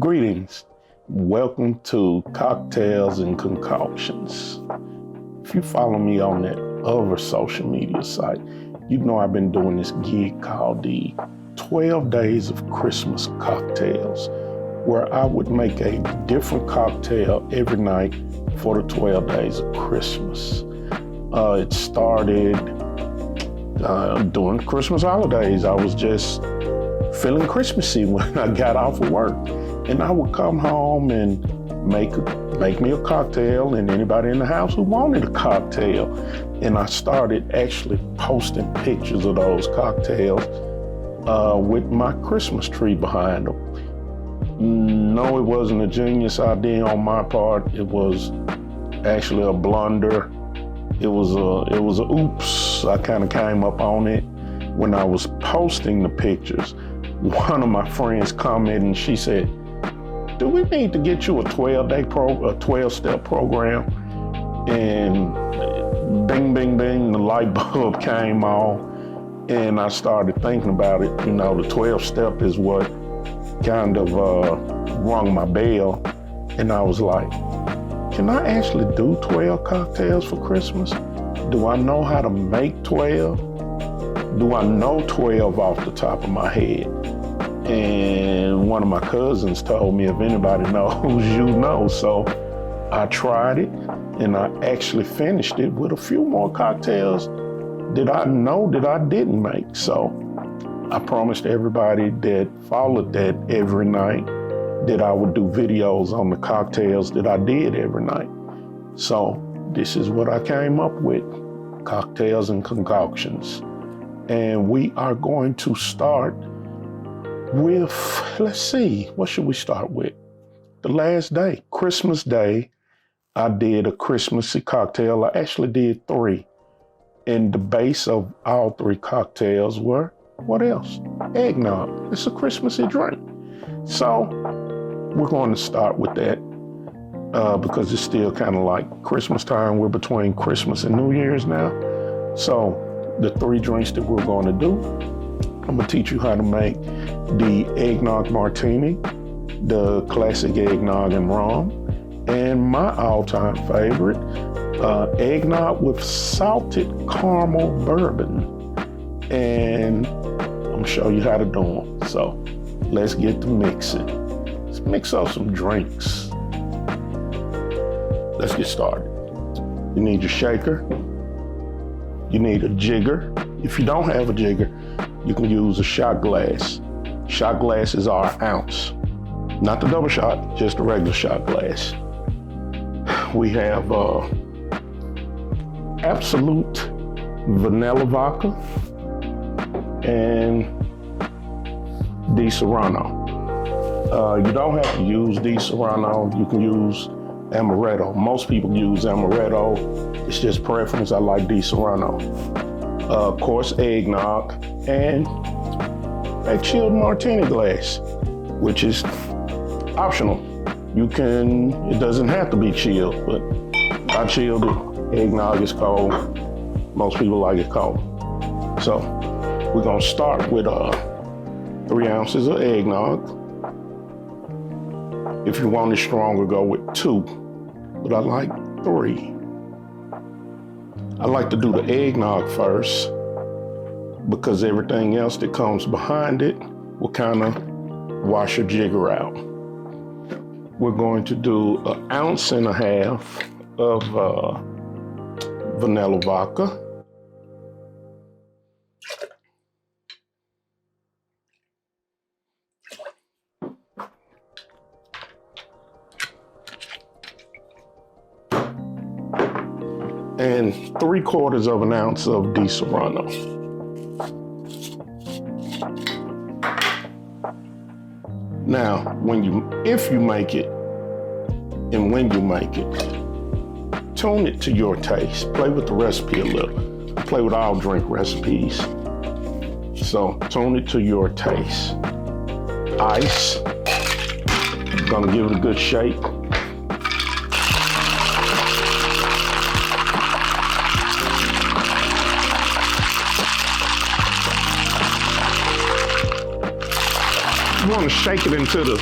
Greetings. Welcome to Cocktails and Concoctions. If you follow me on that other social media site, you know I've been doing this gig called the 12 Days of Christmas Cocktails, where I would make a different cocktail every night for the 12 days of Christmas. It started during the Christmas holidays. I was just feeling Christmassy when I got off of work. And I would come home and make me a cocktail, and anybody in the house who wanted a cocktail. And I started actually posting pictures of those cocktails with my Christmas tree behind them. No, it wasn't a genius idea on my part. It was actually a blunder. It was a oops. I kind of came up on it when I was posting the pictures. One of my friends commented and she said, "Do we need to get you a 12-step program?" And bing, bing, bing, the light bulb came on, and I started thinking about it. You know, the 12-step is what kind of rung my bell, and I was like, can I actually do 12 cocktails for Christmas? Do I know how to make 12? Do I know 12 off the top of my head? And one of my cousins told me, if anybody knows, you know. So I tried it, and I actually finished it with a few more cocktails that I know that I didn't make. So I promised everybody that followed that every night that I would do videos on the cocktails that I did every night. So this is what I came up with, Cocktails and Concoctions. And we are going to start with, let's see, what should we start with? The last day, Christmas Day, I did a Christmassy cocktail. I actually did 3. And the base of all 3 cocktails were, what else? Eggnog. It's a Christmassy drink. So we're going to start with that because it's still kind of like Christmas time. We're between Christmas and New Year's now. So the 3 drinks that we're going to do, I'm gonna teach you how to make the eggnog martini, the classic eggnog and rum, and my all-time favorite, eggnog with salted caramel bourbon. And I'm gonna show you how to do them. So let's get to mixing. Let's mix up some drinks. Let's get started. You need your shaker. You need a jigger. If you don't have a jigger, you can use a shot glass. Shot glasses are an ounce. Not the double shot, just a regular shot glass. We have Absolute vanilla vodka and Di Serrano. You don't have to use Di Serrano. You can use Amaretto. Most people use Amaretto. It's just preference. I like Di Serrano. Of course, eggnog, and a chilled martini glass, which is optional. It doesn't have to be chilled, but I chilled it. Eggnog is cold. Most people like it cold. So we're gonna start with 3 ounces of eggnog. If you want it stronger, go with 2, but I like 3. I like to do the eggnog first because everything else that comes behind it will kind of wash your jigger out. We're going to do 1.5 ounces of vanilla vodka. And 3/4 ounce of Di Serrano. Now, if you make it, and when you make it, tune it to your taste. Play with the recipe a little. Play with all drink recipes. So tune it to your taste. Ice. I'm gonna give it a good shake. You want to shake it until the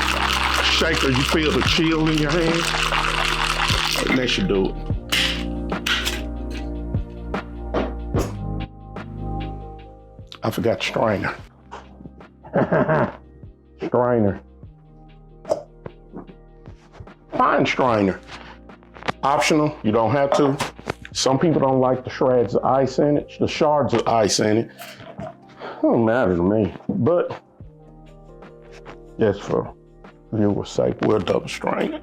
shaker, you feel the chill in your hand. And that should do it. I forgot the strainer. Strainer. Fine strainer. Optional, you don't have to. Some people don't like the shards of ice in it. It don't matter to me, but just for viewer's sake, we'll double strain it.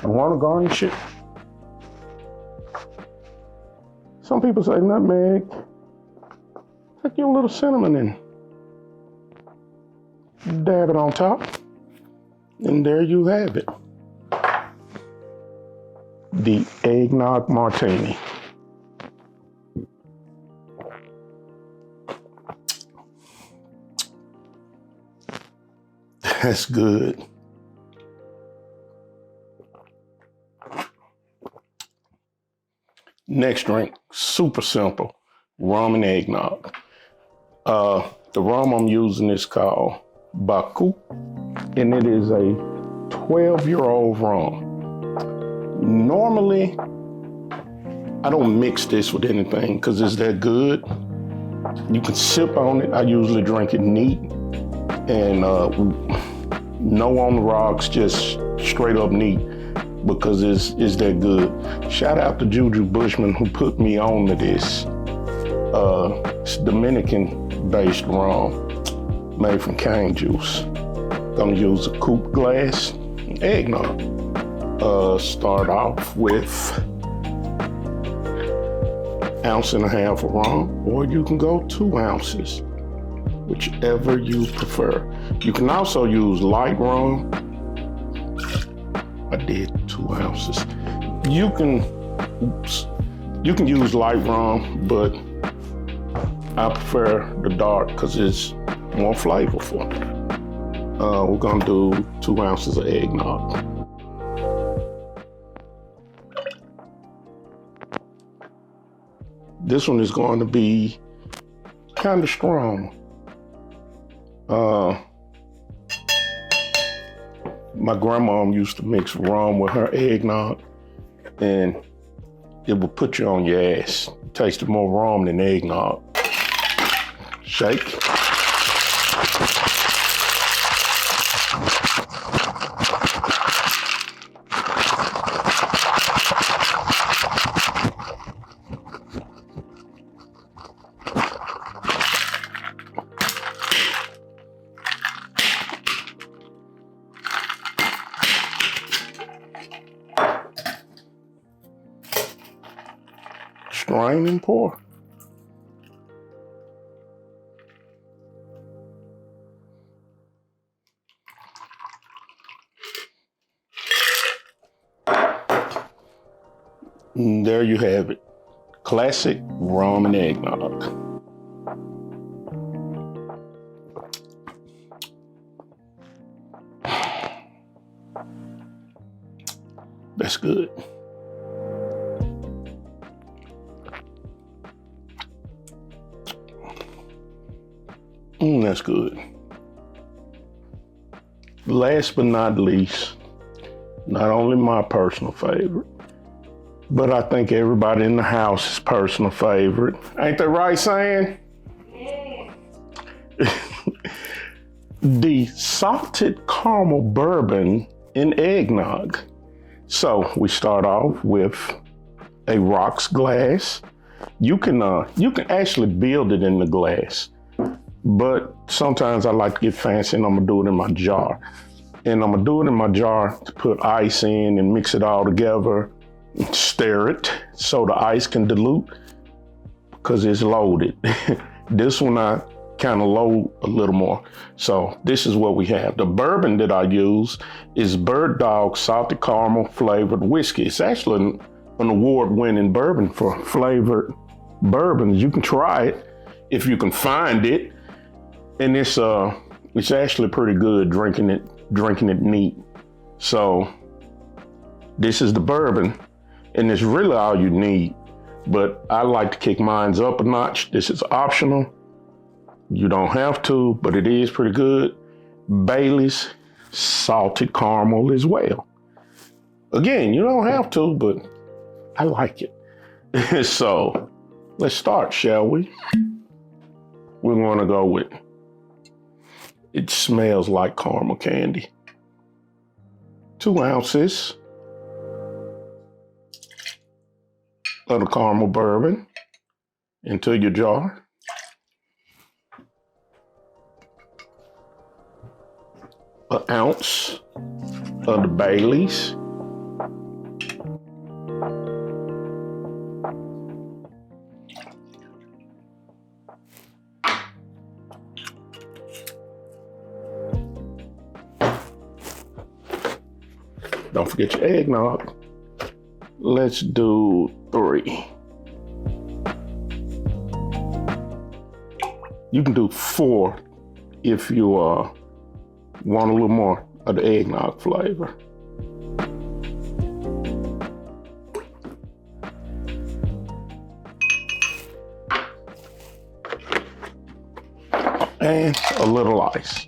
You want to garnish it? Some people say nutmeg. Take your little cinnamon in. Dab it on top. And there you have it. The eggnog martini. That's good. Next drink, super simple, rum and eggnog. The rum I'm using is called Baku, and it is a 12-year-old rum. Normally, I don't mix this with anything because it's that good. You can sip on it. I usually drink it neat, and no on the rocks, just straight up neat, because it's that good. Shout out to Juju Bushman who put me on to this. It's Dominican-based rum made from cane juice. Gonna use a coupe glass eggnog. Start off with 1.5 ounces of rum, or you can go 2 ounces, whichever you prefer. You can also use light rum. I did 2 ounces. You can use light rum, but I prefer the dark because it's more flavorful. We're gonna do 2 ounces of eggnog. This one is going to be kind of strong. My grandma used to mix rum with her eggnog, and it would put you on your ass. It tasted more rum than eggnog. Shake. Strain and pour. And there you have it. Classic rum and eggnog. That's good. That's good. Last but not least, not only my personal favorite, but I think everybody in the house's personal favorite. Ain't that right, Sam? Yeah. The salted caramel bourbon in eggnog. So we start off with a rocks glass. You can actually build it in the glass, but sometimes I like to get fancy and I'm gonna do it in my jar. And I'm gonna do it in my jar to put ice in and mix it all together, stir it so the ice can dilute because it's loaded. This one I kind of load a little more. So this is what we have. The bourbon that I use is Bird Dog Salted Caramel Flavored Whiskey. It's actually an award-winning bourbon for flavored bourbons. You can try it if you can find it. And it's actually pretty good drinking it neat. So This is the bourbon, and it's really all you need. But I like to kick mine up a notch. This is optional. You don't have to, but it is pretty good. Bailey's salted caramel as well. Again, you don't have to, but I like it. So let's start, shall we? We're going to go with, it smells like caramel candy. 2 ounces of the caramel bourbon into your jar. An ounce of the Bailey's. Don't forget your eggnog. Let's do 3. You can do 4 if you want a little more of the eggnog flavor. And a little ice.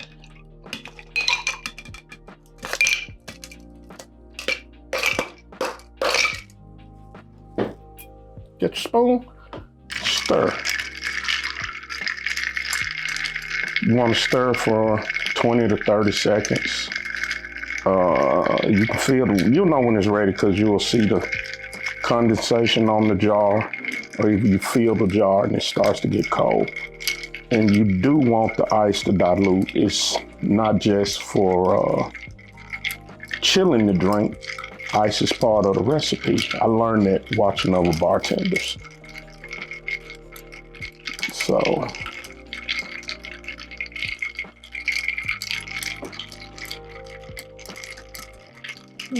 Get your spoon, stir. You want to stir for 20 to 30 seconds. You can feel, you'll know when it's ready because you will see the condensation on the jar, or if you feel the jar and it starts to get cold. And you do want the ice to dilute. It's not just for chilling the drink. Ice is part of the recipe. I learned that watching other bartenders. So,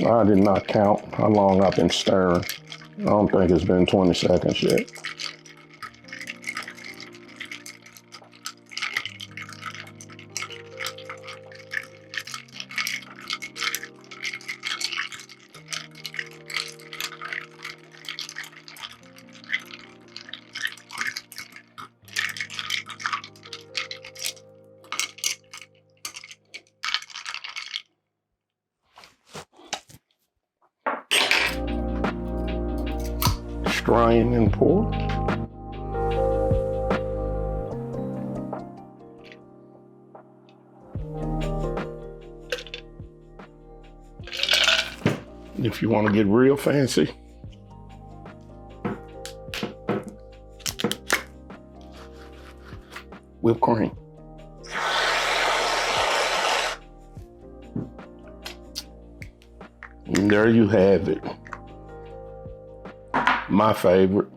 I did not count how long I've been stirring. I don't think it's been 20 seconds yet. Strain and pour. If you want to get real fancy, whipped cream. And there you have it. My favorite,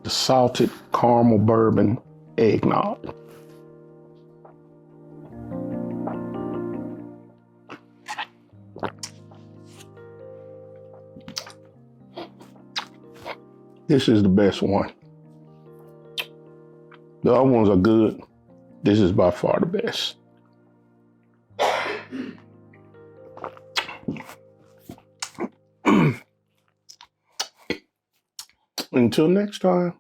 the salted caramel bourbon eggnog. This is the best one. The other ones are good. This is by far the best. Until next time.